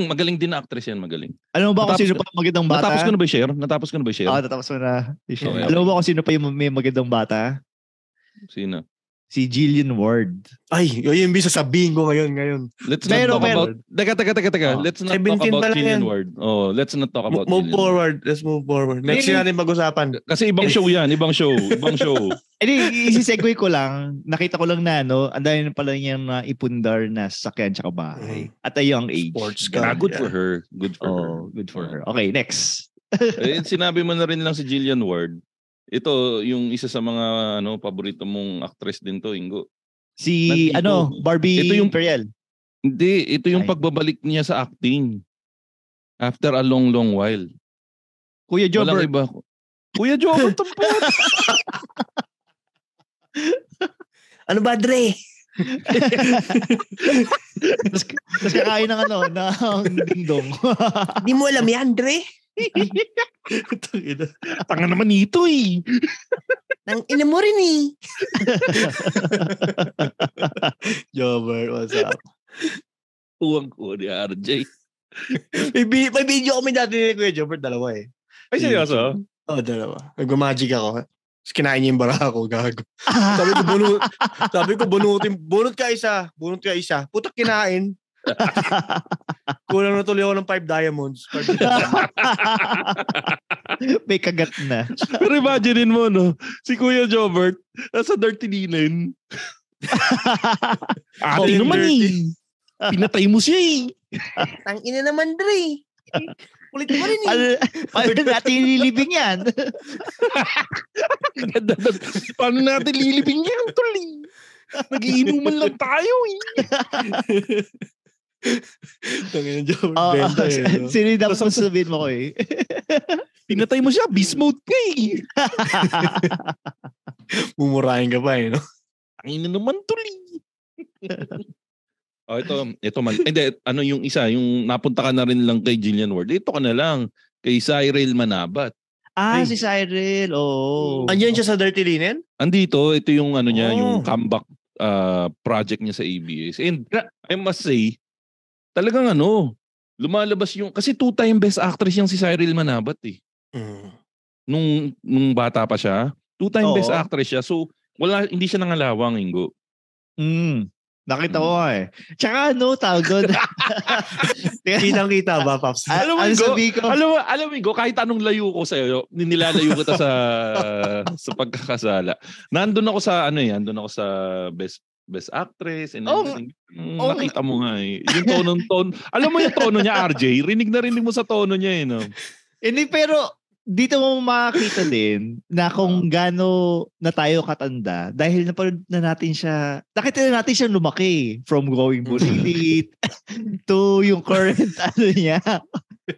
Magaling din na actress yan, magaling. Alam mo ba kung sino pa magandang bata? Natapos ko na ba i-share? Natapos mo na i-share. Okay. Alam mo ba kung sino pa yung may magandang bata? Sino? Si Jillian Ward. Ay, yun yung sasabihin ko ngayon. Let's not talk about... Teka. Let's not talk about Jillian Ward. Let's not talk about Jillian Ward. Let's move forward. Next year natin mag-usapan. Kasi ibang show yan. Ibang show. Isi-segue ko lang. Nakita ko lang na, ang dahil pala niyang ipundar na sasakyan tsaka bahay. At a young age. Sports car. Good for her. Good for her. Okay, next. Sinabi mo na rin lang si Jillian Ward. Ito, yung isa sa mga paborito mong actress din to, Ingo. Si Barbie Imperial. Hindi, ito yung pagbabalik niya sa acting. After a long while. Kuya Jobber. Walang iba. Kuya Jobber, tampot. Ano ba, Dre? Tapos kakain ng dingdong. Di mo alam yan, Dre? Tanga naman ito eh. Nang ina mo rin eh. Jobber, what's up? Uwang ko ni RJ. May video kami dati ni Kuya Jobber, dalawa eh. Ay, seryoso? Oo, dalawa. Nag-magic ako. Tapos kinain niya yung bara ko, gago. Sabi ko, bunot ka isa. Putak kinain. Kulang na tuloy ako ng 5 diamonds. May kagat na. Pero imaginein mo, si Kuya Jobert, nasa dirty linen. Ate naman eh. Pinatay mo siya eh. Tangina naman, Dre. Kulit mo rin eh. Paano natin lilibing yan? Paano natin lilibing yan, tuloy? Nag-iinuman lang tayo eh. Tangina Jobber. Sino yung dapat sasabihin mo ko eh? Pinatay mo siya, beast mode ka eh. Mumurahin ka pa eh, no? Tangina naman tuloy. Ito man. Hindi, yung isa, yung napunta ka na rin lang kay Jillian Ward. Ito ka na lang, kay Cyril Manabat. Si Cyril, Andiyan siya sa Dirty Linen? Andito, ito yung niya, yung comeback project niya sa ABS. And I must say, talagang lumalabas yung, kasi 2-time best actress yung si Cyril Manabat eh. Nung bata pa siya, 2-time best actress siya. So, hindi siya nangalawang, Ingo. Nakita ko eh. Tsaka tawag doon. Kitang-kita ba, Paps? Alam mo, Ingo, kahit anong layo ko sa'yo, nilalayo kita sa pagkakasala. Nandun ako sa best actress and everything. Nakita mo nga eh. Yung tono. Alam mo yung tono niya, RJ? Rinig mo sa tono niya eh, no? Hindi, pero dito mo makakita din na kung gaano na tayo katanda dahil napanood na natin siya, nakita na natin siya lumaki from going bulilit to yung current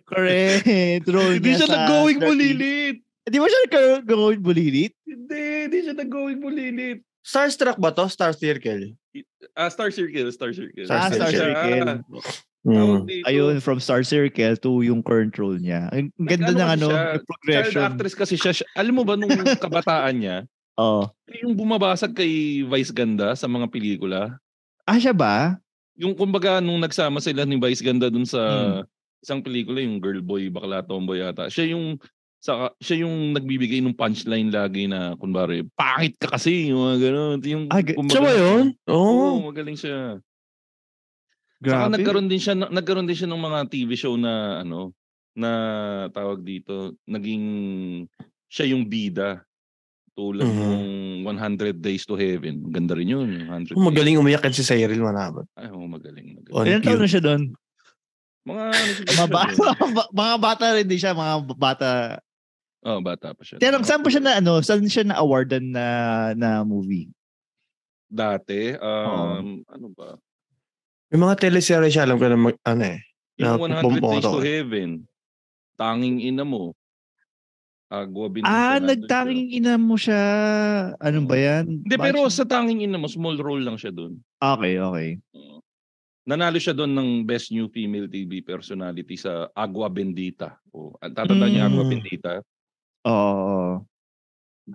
current role niya. Hindi siya nag-going bulilit. Hindi mo siya nag-going bulilit? Hindi siya nag-going bulilit. Starstruck ba to? Star Circle? Star Circle. Star Circle. Ayun, from Star Circle to yung current role niya. Ang ganda ng progression. Child actress kasi siya. Alam mo ba nung kabataan niya? Yung bumabasag kay Vice Ganda sa mga pelikula. Siya ba? Yung kumbaga nung nagsama sila ni Vice Ganda dun sa isang pelikula, yung Girl Boy, Bakla Tomboy yata. Siya yung nagbibigay ng punchline lagi na kunwari, pangit ka kasi, yung mga gano'n. Siya ba yun? Oo, magaling siya. Grabe. Saka nagkaroon din siya ng mga TV show na na tawag dito, naging siya yung bida. Tulad ng 100 Days to Heaven. Ganda rin yun. Magaling umiyak si Cyril Manabat. Ay, magaling. Ilan taon na siya doon? Mga bata rin din siya, mga bata. Bata pa siya. Pero saan pa siya saan siya na-awardan na movie? Dati, ano ba? May mga teleserye siya, alam ko na yung 100 Days to Heaven, Tanging Ina Mo, Agua Bendita. Nagtanging Ina Mo siya. Ano ba yan? Hindi, pero sa Tanging Ina Mo, small role lang siya doon. Okay. Nanalo siya doon ng Best New Female TV Personality sa Agua Bendita. Tatanda niya Agua Bendita? Oo.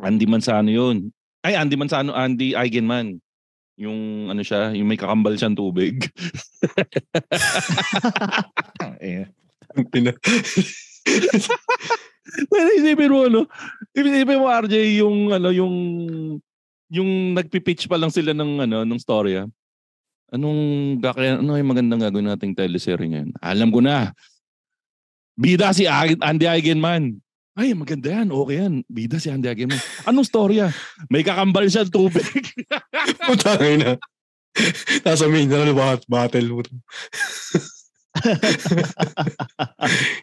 Andy Manzano yun. Andy Eigenman. Yung siya, yung may kakambal siyang tubig. Eh. Pero isipin mo, no? Isipin mo, RJ, yung nagpipitch pa lang sila ng storya. Ano yung magandang gagawin nating teleserye ngayon? Alam ko na. Bida si Andy Eigenman. Ay, maganda yan. Okay yan. Bida si Andy Eigenman. Anong storya? May kakambal siya tubig. Putangay na. Nasa main na battle.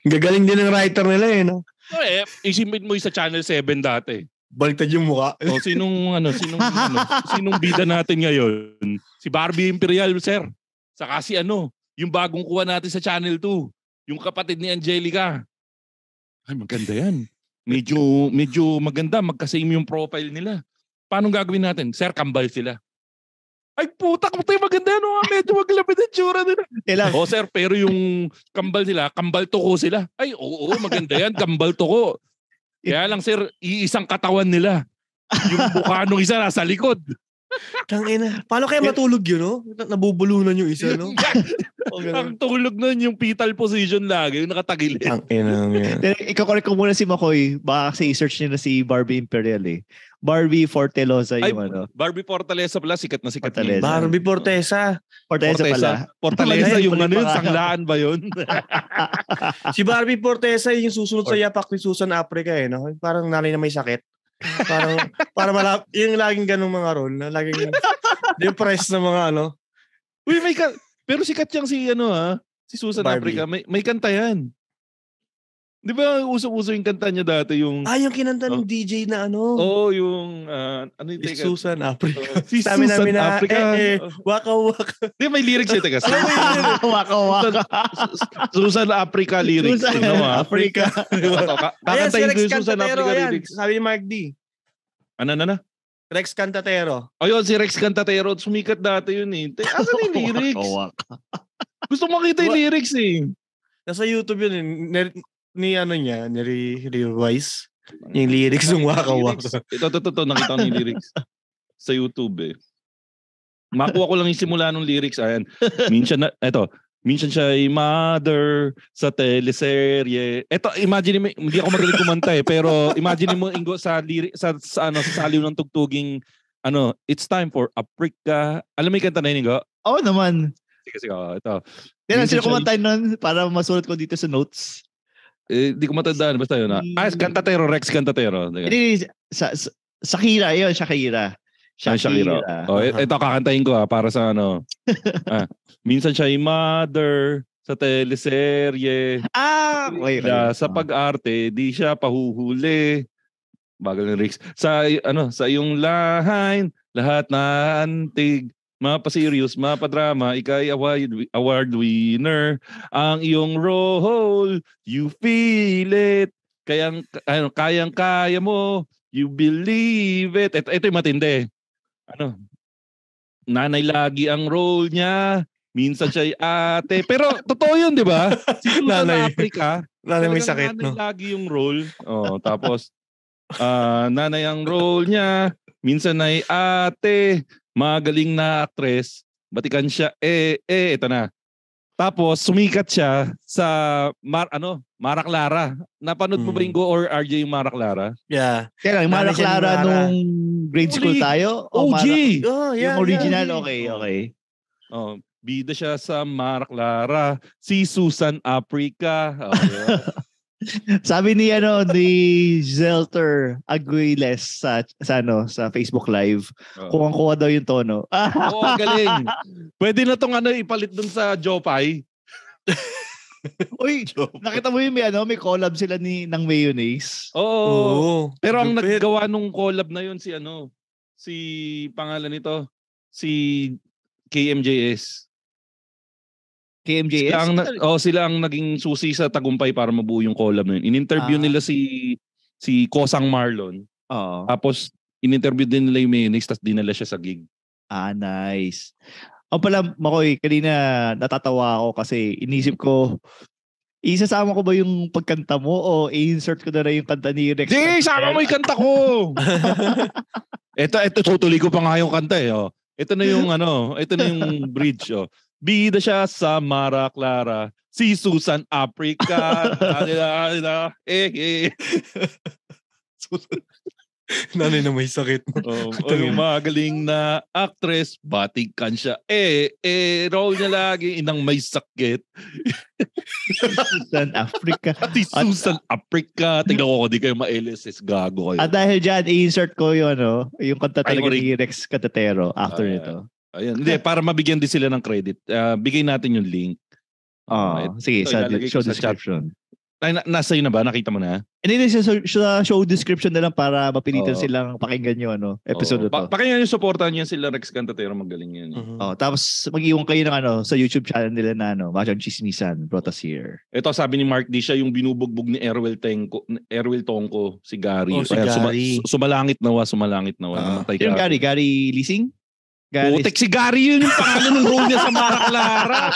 Gagaling din ng writer nila no? Isipin mo yung sa Channel 7 dati. Baliktad yung mukha. Sinong bida natin ngayon? Si Barbie Imperial, sir. Saka si yung bagong kuha natin sa Channel 2. Yung kapatid ni Angelica. Ay, maganda yan. Medyo maganda. Magkasame yung profile nila. Paano gagawin natin? Sir, kambal sila. Ay, putak mo tayo maganda. Medyo maglapit ang tsura nila. Sir, pero yung kambal nila, kambal toko sila. Ay, oo, maganda yan. Kambal toko. Kaya lang, sir, iisang katawan nila. Yung mukha nung isa nasa likod. Tangina. Paano kaya matulog yun, no? Nabubulunan yung isa, no? Ang tulog nun yung fetal position lagi, yung nakatagilid. Tangina yan. Ikakorek ko muna si McCoy. Baka kasi i-search niya na si Barbie Imperial eh. Barbie Fortaleza yung Barbie Fortaleza pala, sikat na sikat. Barbie Fortaleza. Fortaleza yung yung sanglaan ba yun? Si Barbie Fortaleza yung susunod sa yapak ni Susan Africa no? Parang nanay na may sakit. Para yung laging ganung mga role na laging depressed na mga Uy, pero sikat yang si si Susan Barbie. Africa. May kanta yan. Di ba uso-uso yung kanta niya dati yung... yung kinanta ng DJ na yung... Si Susan Africa. Si Susan Africa. Waka waka. Di, may lyrics yun. Teka. Waka waka. Susan Africa lyrics. Susan Africa. Si Kakantayin ko Rex yung Susan Cantatero Africa yan. lyrics. Sabi ni Mark D. Ano? Rex Cantatero. Ayun, si Rex Cantatero. Sumikat dati yun eh. Asan yung lyrics? Gusto makita yung lyrics eh. Nasa YouTube yun eh. Ni Revise. Yung lyrics ng Waka Waka. Ito, nakita ko yung lyrics sa YouTube eh. Makuha ko lang yung simula ng lyrics. Ayan. Minsan siya ay mother sa teleserye. Ito, imagine mo, hindi ako magaling kumanta eh, pero imagine mo Ingo sa saliw ng tugtuging it's time for Africa. Alam mo yung kanta na yun, Ingo? Oo naman. Sige, ito. Yan, sino kumanta nun para masulat ko dito sa notes? Di ko matandaan. Basta yun. Cantatero, Rex Cantatero. Shakira, yun, Shakira. Shakira. Ito kakantahin ko para sa minsan siya ay mother sa teleserye. Okay. Sa pag-arte, di siya pahuhuli. Bagal ng Rex. Sa iyong lahain, lahat na antig, mapa-serious, mapa-drama, ikay award winner. Ang iyong role, you feel it. Kayang-kaya mo, you believe it. Ito yung matindi. Nanay lagi ang role niya. Minsan siya'y ate. Pero totoo yun, di ba? Si Susan Africa. Nanay may sakit, nanay lagi yung role. Tapos, nanay ang role niya. Minsan ay ate. Magaling na actress, batikan siya, ito na. Tapos, sumikat siya sa, Mara Clara. Napanood mo ba yung Go or RJ yung Mara Clara? Yeah. Kaya lang, Mara Clara nung grade school tayo? OG! Yung original, okay. Bida siya sa Mara Clara, si Susan Africa. Sabi ni Zelter Aguiles sa Facebook Live, kuha daw yung tono. Galing. Pwede na tong ipalit dun sa Jopay. Uy, nakita mo yung may collab sila ng mayonnaise. Oo. Pero ang naggawa nung collab na yun si pangalan nito, si KMJS. KMJS? Sila ang naging susi sa tagumpay para mabuo yung collab na yun. In-interview nila si Kosang Marlon. Tapos, in-interview din nila yung mayonnaise, tapos dinala siya sa gig. Nice. Pala, Makoy, kanina natatawa ako kasi inisip ko, isasama ko ba yung pagkanta mo o i-insert ko na rin yung kanta ni Rex? Di, sama mo yung kanta ko! Ito, tutuloy ko pa nga yung kanta eh. Ito na yung ito na yung bridge. Bida siya sa Mara Clara. Si Susan Africa. Nanay na may sakit. Yung magaling na actress, batigkan siya. Role niya lagi, inang may sakit. Susan Africa. Si Susan Africa. Tingnan ko, di kayo ma-LSS. Gago kayo. At dahil dyan, i-insert ko yung yung kanta talaga Ay, ni Rex Catatero after nito. Ayun. Hindi, para mabigyan din sila ng credit. Bigay natin yung link. Sige, ito, sa ilalagay show ko sa chat. description. Ay, nasa yun na ba? Nakita mo na? Hindi sa show description na lang para mapilitan silang pakinggan yung episode na to. Pakinggan yung supportan niya sila Rex Cantatero, magaling yan. Tapos mag-iwan kayo ng sa YouTube channel nila na Machong Chismisan brought us here. Ito sabi ni Mark D, siya yung binubugbog ni Erwel Tongko, si Gary. Si Gary. Sumalangit nawa. Namatay Yung Gary Lising? Putek si Gary, yun yung pangalan ng role niya sa Mara Clara.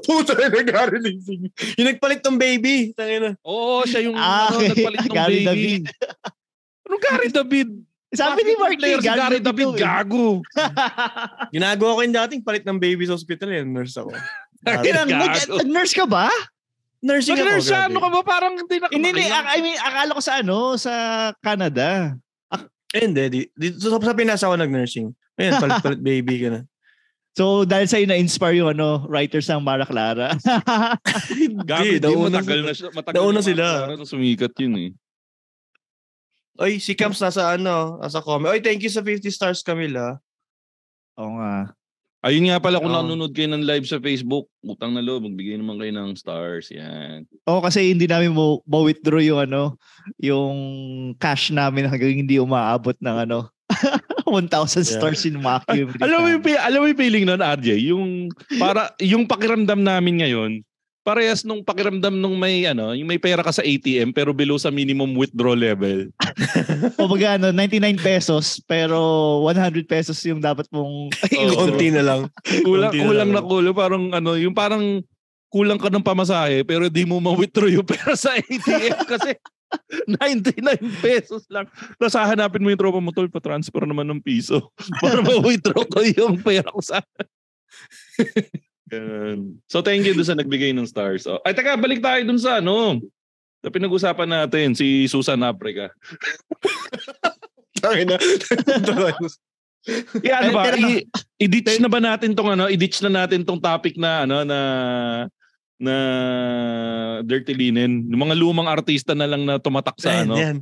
Puta na Gary Lising. Yung nagpalit ng baby. Tangina. Oo, siya yung nagpalit ng Gary baby. David. Ano Gary David? Sabi ni Mark D, si Gary David, gago. Ginagawa ko yung dating palit ng baby sa hospital. Nurse ako. Nag-nurse ka ba? Nursing ako. Nag-nurse siya, ano ka ba? Parang hindi na Hindi, I mean, akala ko sa Canada. Hindi. Dito sa Pinas ako nag-nursing. Ayan, palit baby ka na. So, dahil sa'yo na-inspire yung writers ng Mara Clara. Gago, matagal na siya. Nauna sila. Nung sumikat yun eh. Oy, si Camps nasa comment. Oy, thank you sa 50 stars, Camila. Oo nga. Ayun nga pala, kung nanonood kayo ng live sa Facebook, utang na loob, magbigay naman kayo ng stars. Yan. Kasi hindi namin ma-withdraw yung cash namin hanggang hindi umaabot ng 1,000 stars in Maki. Alam mo yung feeling nun, RJ? Yung pakiramdam namin ngayon, parehas nung pakiramdam nung yung may pera ka sa ATM pero below sa minimum withdraw level. O baga 99 pesos pero 100 pesos yung dapat mong konti na lang. Kulang na kulang. Yung parang kulang ka ng pamasahe pero di mo ma-withdraw yung pera sa ATM kasi 99 pesos lang. Tapos hahanapin mo yung tropa mo, tol, pa-transfer naman ng piso para ma-withdraw ko yung pera ko sa... So thank you doon sa nagbigay ng stars. Ay, teka, balik tayo dun sa sa pinag-usapan natin, si Susan Africa. I-ditch na ba natin tong topic na na dirty linen, yung mga lumang artista na lang na tumatak sa Yan.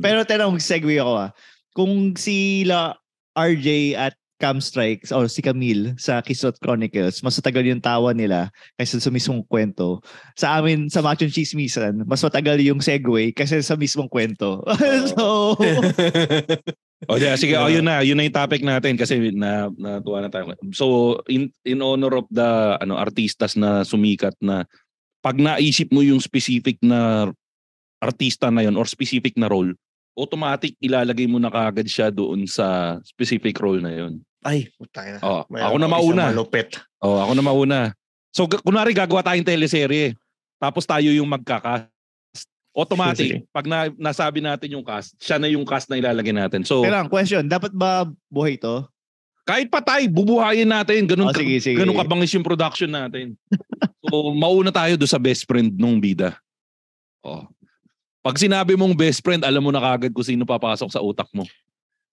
Pero mag-segue ako kung sila RJ at Cam Strikes or si Camille sa Kisot Chronicles, mas matagal yung tawa nila kaysa sa mismong kwento. Sa amin, sa Machong Chismisan, mas matagal yung segue kaysa sa mismong kwento. So... sige, yun na yung topic natin kasi natuwa na tayo. So, in honor of the artistas na sumikat na pag naisip mo yung specific na artista na yun or specific na role, automatic ilalagay mo na kaagad siya doon sa specific role na yun. Ay, putay na. Ako na mauna. Ako na mauna. So, kunwari gagawa tayong teleserye. Tapos tayo yung magkakast. Automatic. Pag nasabi natin yung cast, siya na yung cast na ilalagay natin. So, kailangan, question, dapat ba buhay to? Kahit patay, bubuhayin natin. Ganun kabangis yung production natin. So, mauna tayo doon sa best friend nung bida. Pag sinabi mong best friend, alam mo na kagad kung sino papasok sa utak mo.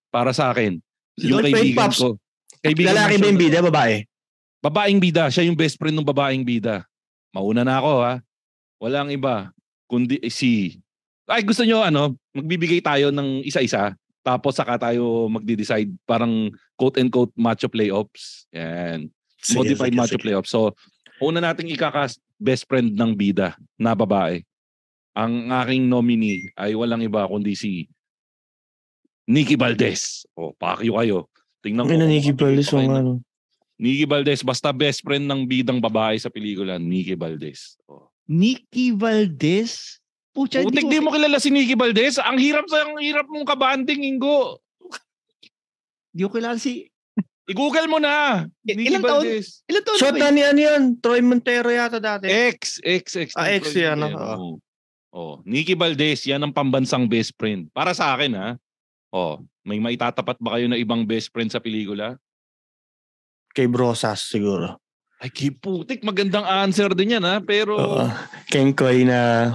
Para sa akin, yung kaibigan ko. Lalaki ba yung bida, babae? Babaeng bida. Siya yung best friend ng babaeng bida. Mauna na ako, ha? Walang iba. Kundi gusto nyo, magbibigay tayo ng isa-isa. Tapos saka tayo magde-decide. Parang quote-and-quote macho playoffs. Yan. Modified macho playoffs. So, una nating ikakast best friend ng bida na babae. Ang aking nominee ay walang iba kundi si Nikki Valdez. Pakyo kayo. Tingnan ko. Nikki Valdez Nikki Valdez, basta best friend ng bidang babae sa pelikula, Nikki Valdez. Nikki Valdez? Putik, di mo kilala si Nikki Valdez? Ang hirap mong kabanding, Ingo. Di ko kilala si... I-google mo na. Nikki Valdez. Ilan taon? Shot na ni yan. Troy Montero yata dati. Ex yan. Nikki Valdez, yan ang pambansang best friend. Para sa akin, ha? May maitatapat ba kayo na ibang best friend sa pelikula? Kay Brosas siguro. Ay, putik. Magandang answer din yan, ha? Pero... Kengkoy na...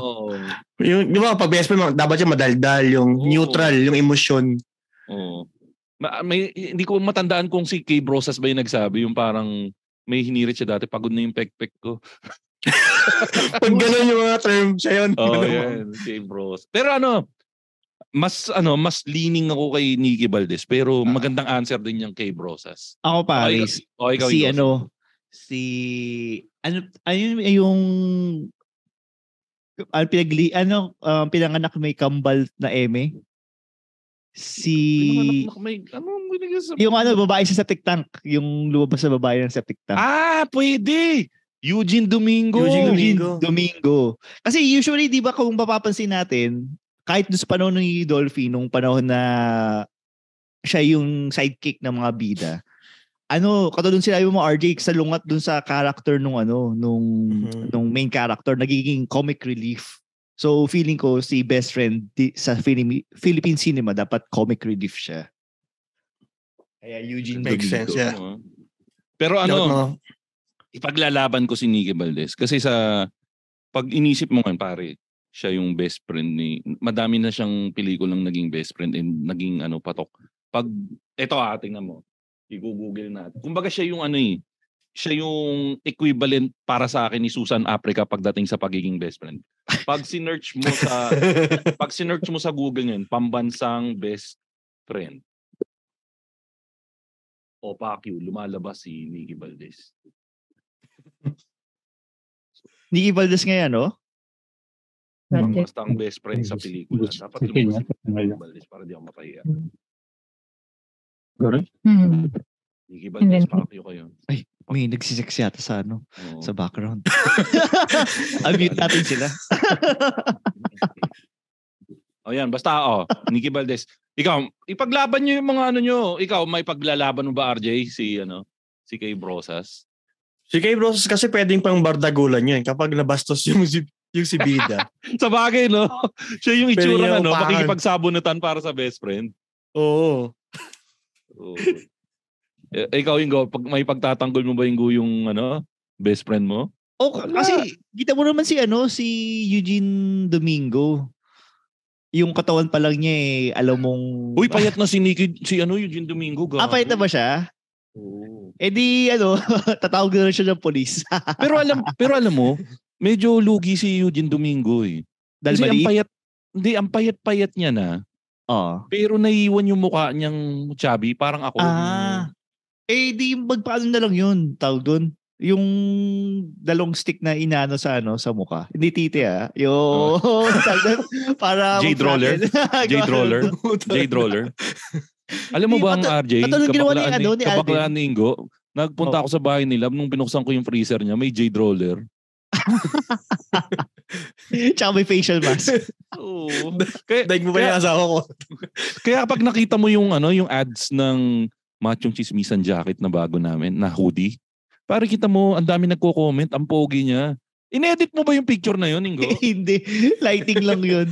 Yung, di ba, pag best friend, dapat siya madaldal, yung neutral, yung emosyon. Oo. Hindi ko matandaan kung si Kay Brosas ba yung nagsabi, yung parang may hinirit siya dati, pagod na yung pek-pek ko. Pag gano'n yung mga term siya yun. Yan, Kay Bros. Pero mas leaning ako kay Nikki Valdez, pero magandang answer din yung Kay Brosas. Ako pare, pinanganak may kambal na eme. Yung babae sa septic tank, yung lumabas sa babae ng septic tank. Pwede. Eugene Domingo. Kasi usually, di ba kung mapapansin natin, kahit doon sa panahon ni Dolphy, nung panahon na siya yung sidekick ng mga bida, katulad sila yung mga RJ sa lungat dun sa character nung main character, nagiging comic relief. So feeling ko si best friend sa Philippine cinema dapat comic relief siya. Kaya Eugene Domingo. Makes sense, yeah. Pero ipaglalaban ko si Nikki Valdez kasi pag inisip mo ngayon pare, siya yung best friend madami na siyang pelikulang naging best friend and naging patok. Pag tingnan mo. I-google natin. Kumbaga siya yung siya yung equivalent para sa akin ni Susan Africa pagdating sa pagiging best friend. Pag sinearch mo sa Google ngayon, pambansang best friend. Opacue, lumalabas si Nikki Valdez. Nikki Valdez ngayon, Basta ang best friend sa pelikula. Dapat lumabas si Nikki Valdez para di ako mapahiya. Correct? Nikki Valdez, Opacue kayo. Ay, may nagsisex yata sa sa background. Unmute natin sila. Yan, basta Nikki Valdez. Ikaw, ipaglaban niyo yung mga nyo. Ikaw, may paglalaban mo ba, RJ? Si Kay Brosas? Si Kay Brosas kasi pwedeng pang bardagulan yun kapag nabastos yung si bida. Sa bagay, no? Siya yung itsura makikipagsabunutan para sa best friend. Oo. Ikaw, Ingo, may pagtatanggol mo ba yung best friend mo? Kasi kita mo naman si Eugene Domingo. Yung katawan pa lang niya alam mong... Uy, payat na si Eugene Domingo. Payat na ba siya? Di tatawag na siya ng polis. pero alam mo, medyo lugi si Eugene Domingo eh. Kasi ang payat niya na. Pero naiiwan yung mukha niyang chubby, parang ako. Di magpaano na lang yun, tawag doon. Yung dalong stick na inaano sa mukha. Hindi titi yung para Jade roller. Alam mo ba ang RJ? Kabaklaan ni Ingo, nagpunta ako sa bahay nila nung binuksan ko yung freezer niya, may jade roller. Tsaka may facial mask. Daig mo ba yung asawa ko? Kaya pag nakita mo yung ads ng Machong Chismisan jacket na bago namin, na hoodie, para kita mo, ang dami nagko-comment, ang pogi niya. In-edit mo ba yung picture na yun, Ingo? Hindi. Lighting lang yun.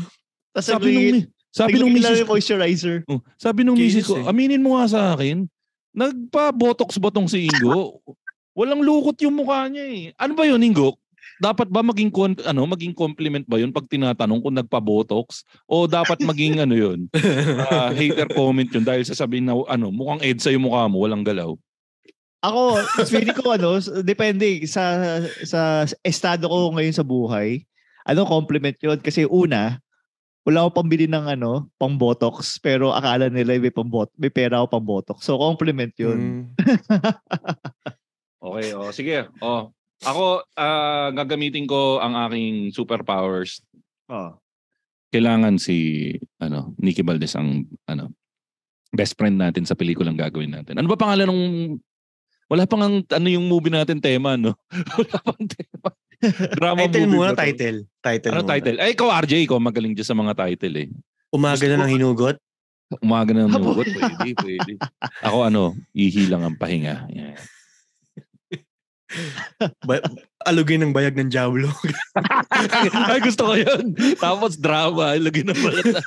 Sabi nung misis ko, moisturizer. Sabi nung misis ko, aminin mo nga sa akin, nagpa-botox ba tong si Ingo? Walang lukot yung mukha niya eh. Ano ba yun, Ingo? Dapat ba maging compliment ba yun pag tinatanong kung nagpa-botox? O dapat maging yun? Hater comment yun dahil sasabihin na mukhang EDSA yung mukha mo, walang galaw. Ako, feeling ko depende sa estado ko ngayon sa buhay. Compliment yun? Kasi una, wala akong pambili ng pang-botox, pero akala nila may pera ako pang-botox. So, compliment yun. Okay, sige. Ako, gagamitin ko ang aking superpowers. Kailangan si Nikki Valdez ang best friend natin sa pelikulang gagawin natin. Ano ba pangalan ng... Wala pang yung movie natin tema, no? Wala pang tema. Drama title movie muna, title. Title? Ikaw, RJ, ikaw magaling dyan sa mga title eh. Umaga na ng hinugot? Umaga na ng hinugot, pwede. Ako ihilang ang pahinga. Yeah. Alugin ng bayag ng Diablo. Ay, gusto ko yun. Tapos drama, alugin ng bayag.